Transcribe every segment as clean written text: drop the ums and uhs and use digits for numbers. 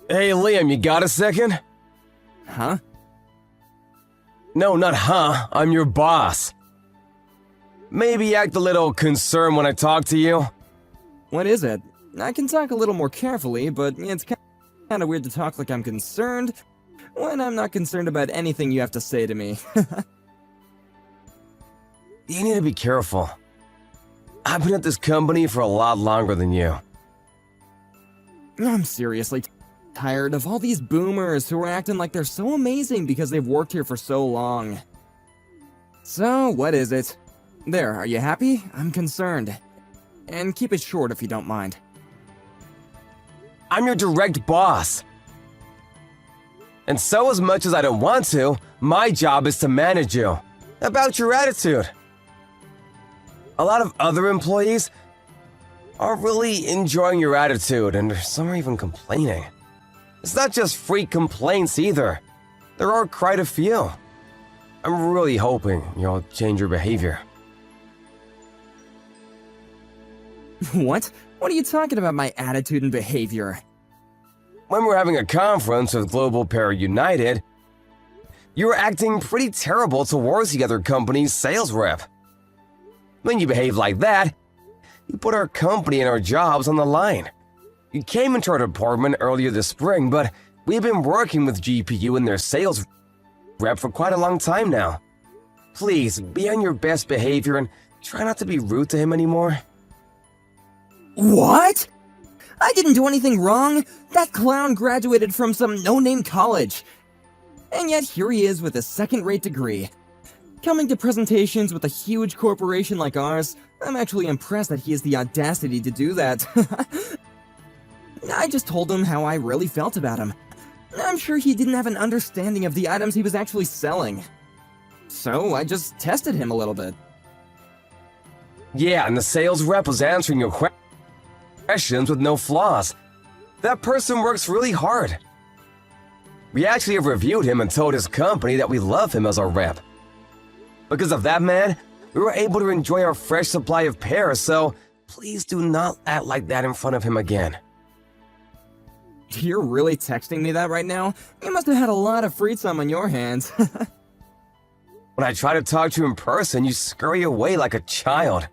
Hey, Liam, you got a second? Huh? No, not huh. I'm your boss. Maybe act a little concerned when I talk to you. What is it? I can talk a little more carefully, but it's kind of weird to talk like I'm concerned when I'm not concerned about anything you have to say to me. You need to be careful. I've been at this company for a lot longer than you. I'm seriously tired of all these boomers who are acting like they're so amazing because they've worked here for so long. So, what is it? There, are you happy? I'm concerned. And keep it short if you don't mind. I'm your direct boss. And so as much as I don't want to, my job is to manage you. About your attitude. A lot of other employees aren't really enjoying your attitude, and some are even complaining. It's not just freak complaints either. There are quite a few. I'm really hoping you'll change your behavior. What? What are you talking about, my attitude and behavior? When we're having a conference with Global Para United, you were acting pretty terrible towards the other company's sales rep. When you behave like that, you put our company and our jobs on the line. You came into our department earlier this spring, but we've been working with GPU and their sales rep for quite a long time now. Please, be on your best behavior and try not to be rude to him anymore. What? I didn't do anything wrong. That clown graduated from some no-name college. And yet here he is with a second-rate degree. Coming to presentations with a huge corporation like ours, I'm actually impressed that he has the audacity to do that. I just told him how I really felt about him. I'm sure he didn't have an understanding of the items he was actually selling. So I just tested him a little bit. Yeah, and the sales rep was answering your questions with no flaws. That person works really hard. We actually have reviewed him and told his company that we love him as our rep. Because of that man, we were able to enjoy our fresh supply of pears, so please do not act like that in front of him again. You're really texting me that right now? You must have had a lot of free time on your hands. When I try to talk to you in person, you scurry away like a child.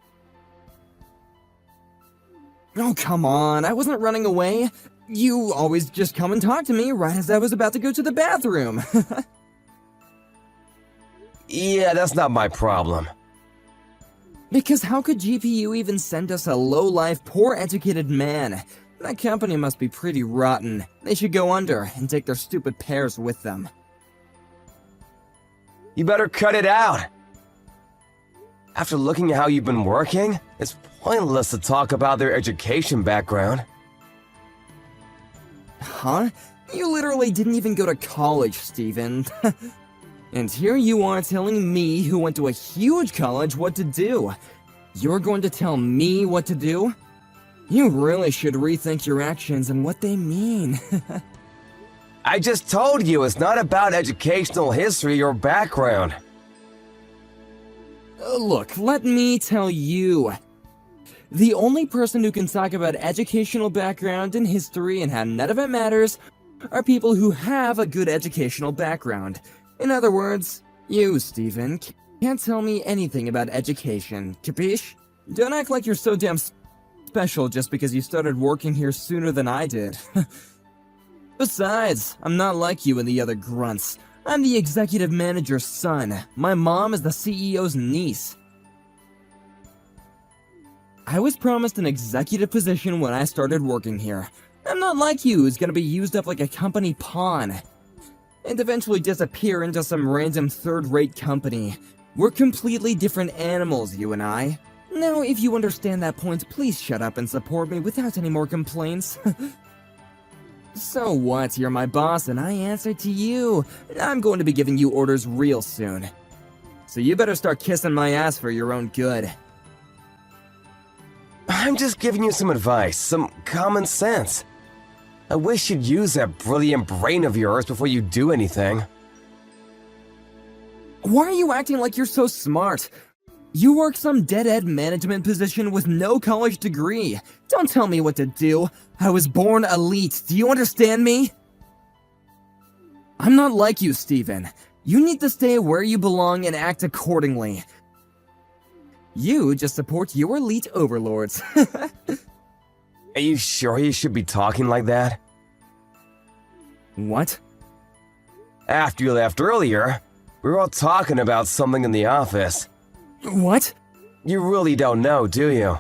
Oh, come on, I wasn't running away. You always just come and talk to me right as I was about to go to the bathroom. Yeah, that's not my problem. Because how could GPU even send us a low-life, poor-educated man? That company must be pretty rotten. They should go under and take their stupid pears with them. You better cut it out. After looking at how you've been working, it's pointless to talk about their education background. Huh? You literally didn't even go to college, Steven. And here you are telling me, who went to a huge college, what to do. You're going to tell me what to do? You really should rethink your actions and what they mean. I just told you it's not about educational history or background. Look, let me tell you. The only person who can talk about educational background and history and how none of it matters are people who have a good educational background. In other words, you, Steven, can't tell me anything about education, capiche? Don't act like you're so damn special just because you started working here sooner than I did. Besides, I'm not like you and the other grunts. I'm the executive manager's son. My mom is the CEO's niece. I was promised an executive position when I started working here. I'm not like you who's gonna be used up like a company pawn and eventually disappear into some random third-rate company. We're completely different animals, you and I. Now, if you understand that point, please shut up and support me without any more complaints. So what? You're my boss and I answer to you. I'm going to be giving you orders real soon. So you better start kissing my ass for your own good. I'm just giving you some advice, some common sense. I wish you'd use that brilliant brain of yours before you do anything. Why are you acting like you're so smart? You work some dead-end management position with no college degree. Don't tell me what to do. I was born elite, do you understand me? I'm not like you, Steven. You need to stay where you belong and act accordingly. You just support your elite overlords. Are you sure you should be talking like that? What? After you left earlier, we were all talking about something in the office. What? You really don't know, do you?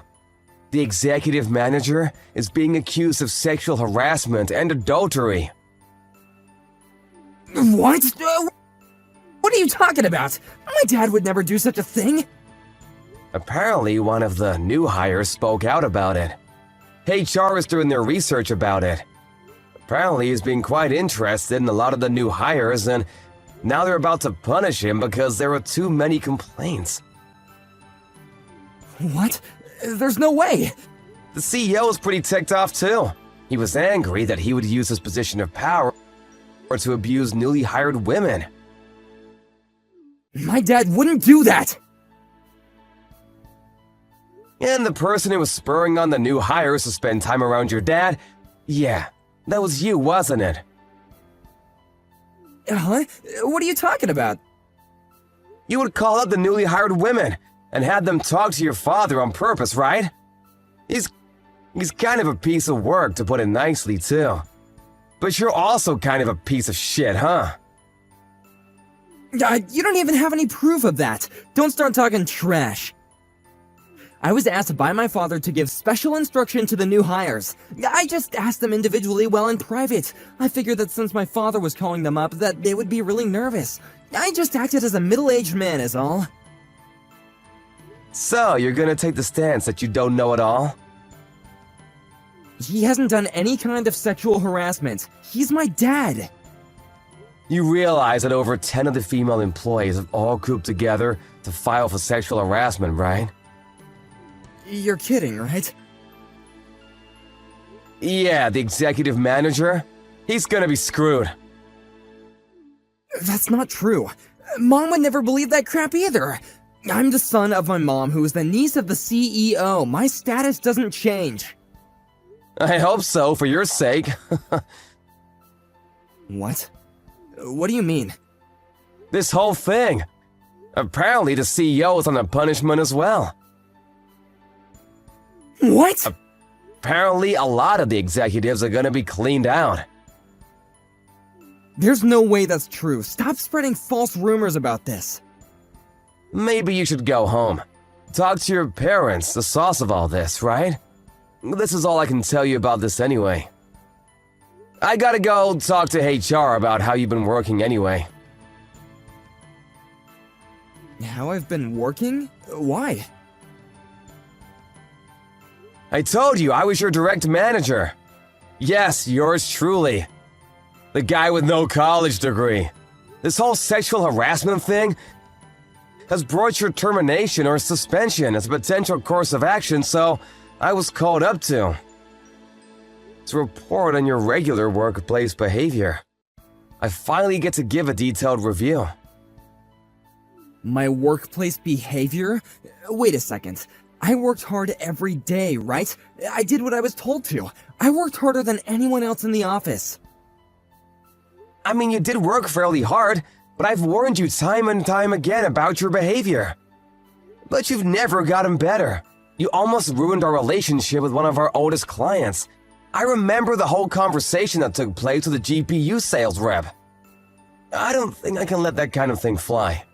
The executive manager is being accused of sexual harassment and adultery. What? What are you talking about? My dad would never do such a thing. Apparently, one of the new hires spoke out about it. HR is doing their research about it. Apparently, he's been quite interested in a lot of the new hires, and now they're about to punish him because there were too many complaints. What? There's no way. The CEO was pretty ticked off too. He was angry that he would use his position of power to abuse newly hired women. My dad wouldn't do that. And the person who was spurring on the new hires to spend time around your dad, yeah, that was you, wasn't it? Huh? What are you talking about? You would call up the newly hired women and had them talk to your father on purpose, right? He's kind of a piece of work, to put it nicely, too. But you're also kind of a piece of shit, huh? You don't even have any proof of that. Don't start talking trash. I was asked by my father to give special instruction to the new hires. I just asked them individually while in private. I figured that since my father was calling them up, that they would be really nervous. I just acted as a middle-aged man is all. So, you're gonna take the stance that you don't know it all? He hasn't done any kind of sexual harassment. He's my dad. You realize that over 10 of the female employees have all grouped together to file for sexual harassment, right? You're kidding, right? Yeah, the executive manager? He's gonna be screwed. That's not true. Mom would never believe that crap either. I'm the son of my mom, who is the niece of the CEO. My status doesn't change. I hope so, for your sake. What? What do you mean? This whole thing. Apparently the CEO is on a punishment as well. What? Apparently a lot of the executives are gonna be cleaned out. There's no way that's true. Stop spreading false rumors about this. Maybe you should go home. Talk to your parents, the source of all this, right? This is all I can tell you about this anyway. I gotta go talk to HR about how you've been working anyway. How I've been working? Why? I told you I was your direct manager. Yes, yours truly. The guy with no college degree. This whole sexual harassment thing has brought your termination or suspension as a potential course of action, so I was called up to report on your regular workplace behavior. I finally get to give a detailed review. My workplace behavior? Wait a second. I worked hard every day, right? I did what I was told to. I worked harder than anyone else in the office. I mean, you did work fairly hard, but I've warned you time and time again about your behavior. But you've never gotten better. You almost ruined our relationship with one of our oldest clients. I remember the whole conversation that took place with the GPU sales rep. I don't think I can let that kind of thing fly.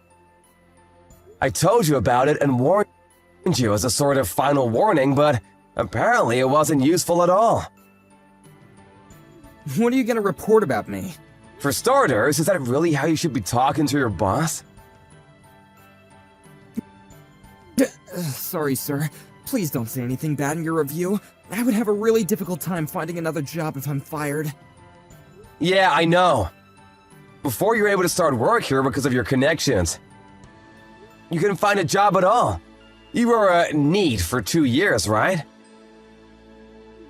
I told you about it and warned you as a sort of final warning, but apparently it wasn't useful at all. What are you gonna report about me? For starters, is that really how you should be talking to your boss? Sorry, sir. Please don't say anything bad in your review. I would have a really difficult time finding another job if I'm fired. Yeah, I know. Before you're able to start work here because of your connections, you couldn't find a job at all. You were a NEET for 2 years, right?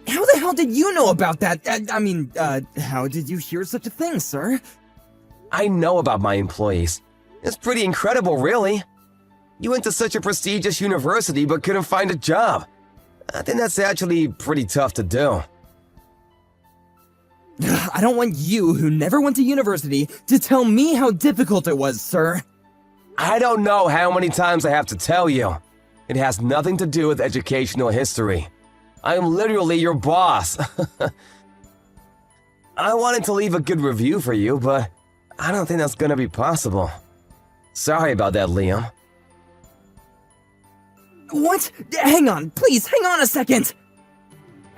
How the hell did you know about that? How did you hear such a thing, sir? I know about my employees. It's pretty incredible, really. You went to such a prestigious university but couldn't find a job. I think that's actually pretty tough to do. I don't want you, who never went to university, to tell me how difficult it was, sir. I don't know how many times I have to tell you. It has nothing to do with educational history. I am literally your boss. I wanted to leave a good review for you, but I don't think that's gonna be possible. Sorry about that, Liam. What? Hang on, please, hang on a second!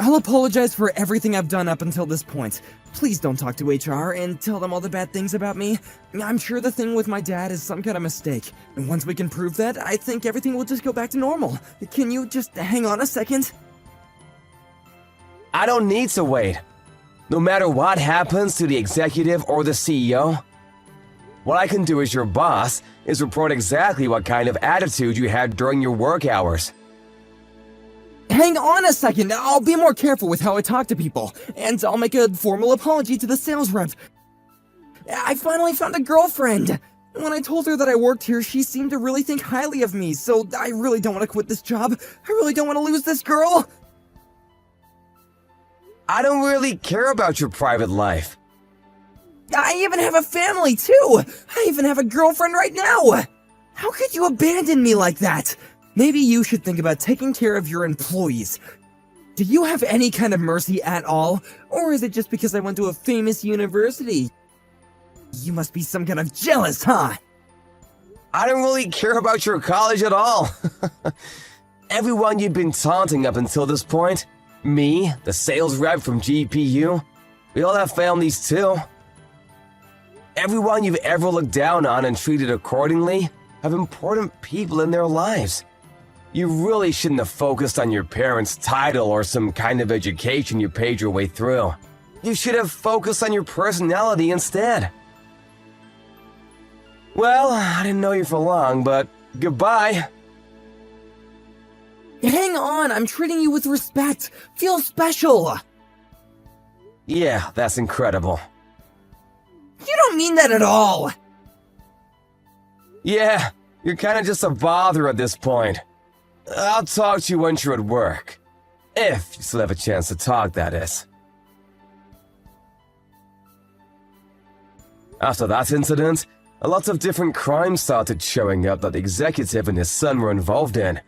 I'll apologize for everything I've done up until this point. Please don't talk to HR and tell them all the bad things about me. I'm sure the thing with my dad is some kind of mistake. And once we can prove that, I think everything will just go back to normal. Can you just hang on a second? I don't need to wait. No matter what happens to the executive or the CEO, what I can do as your boss is report exactly what kind of attitude you had during your work hours. Hang on a second, I'll be more careful with how I talk to people, and I'll make a formal apology to the sales rep. I finally found a girlfriend. When I told her that I worked here, she seemed to really think highly of me, so I really don't want to quit this job. I really don't want to lose this girl. I don't really care about your private life. I even have a family, too! I even have a girlfriend right now! How could you abandon me like that? Maybe you should think about taking care of your employees. Do you have any kind of mercy at all? Or is it just because I went to a famous university? You must be some kind of jealous, huh? I don't really care about your college at all. Everyone you've been taunting up until this point, me, the sales rep from GPU, we all have families too. Everyone you've ever looked down on and treated accordingly have important people in their lives. You really shouldn't have focused on your parents' title or some kind of education you paid your way through. You should have focused on your personality instead. Well, I didn't know you for long, but goodbye. Hang on, I'm treating you with respect. Feel special. Yeah, that's incredible. You don't mean that at all. Yeah, you're kinda just a bother at this point. I'll talk to you once you're at work. If you still have a chance to talk, that is. After that incident, a lot of different crimes started showing up that the executive and his son were involved in.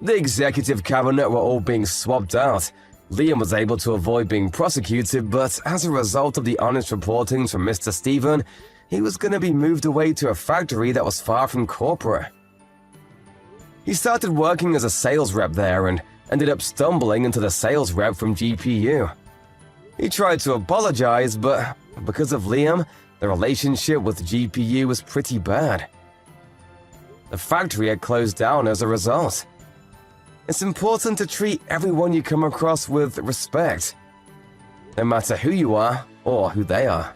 The executive cabinet were all being swapped out. Liam was able to avoid being prosecuted, but as a result of the honest reporting from Mr. Stephen, he was going to be moved away to a factory that was far from corporate. He started working as a sales rep there and ended up stumbling into the sales rep from GPU. He tried to apologize, but because of Liam, the relationship with GPU was pretty bad. The factory had closed down as a result. It's important to treat everyone you come across with respect, no matter who you are or who they are.